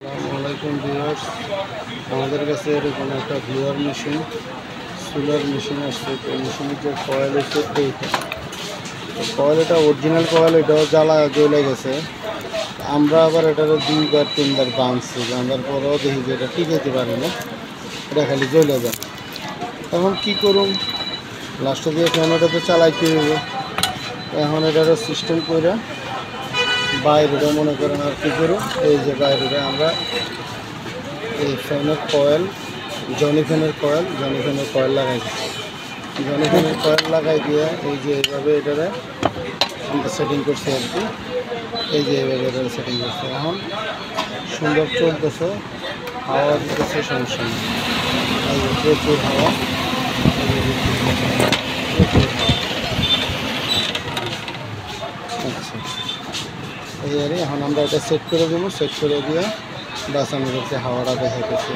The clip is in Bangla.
আসসালামাইকুম ভিউয়ার্স, আমাদের কাছে এরকম একটা ব্লুয়ার মেশিন, সোলার মেশিন আসছে। তো মেশিনের যে কয়েল হচ্ছে এইটা, কয়েল এটা অরিজিনাল কয়েল, এটাও জ্বলে গেছে। আমরা আবার এটারও 2-3 বার বাঁধছি, বাঁধার পরেও দেখি যে এটা টিকাইতে পারি না, এটা খালি জ্বলে যায়। এখন কী করুন, লাস্টে দিয়ে ক্যামেরাটা তো চালাইতে হবে। এখন এটারও সিস্টেম করে বাইরেটা মনে করেন আর কি করুন, এই যে বাইরেটা আমরা এই ফ্যানের কয়েল, জনি ফ্যানের কয়েল লাগাই দিচ্ছি। জনি ফ্যানের কয়েল লাগাই দিয়ে এই যে এইভাবে এটারে আমরা সেটিং করছি আর কি। এই যে এইভাবে এটারে সেটিং করছি, এখন সুন্দর চলতেছে, হাওয়া দিতেছে, সমস্যা নেই। এই যে প্রচুর হাওয়া, আচ্ছা এই আর এখন আমরা এটা সেট করে দেবো। সেট করে দিয়ে বাস আমাদেরকে হাওয়াটা দেখাইতেছি।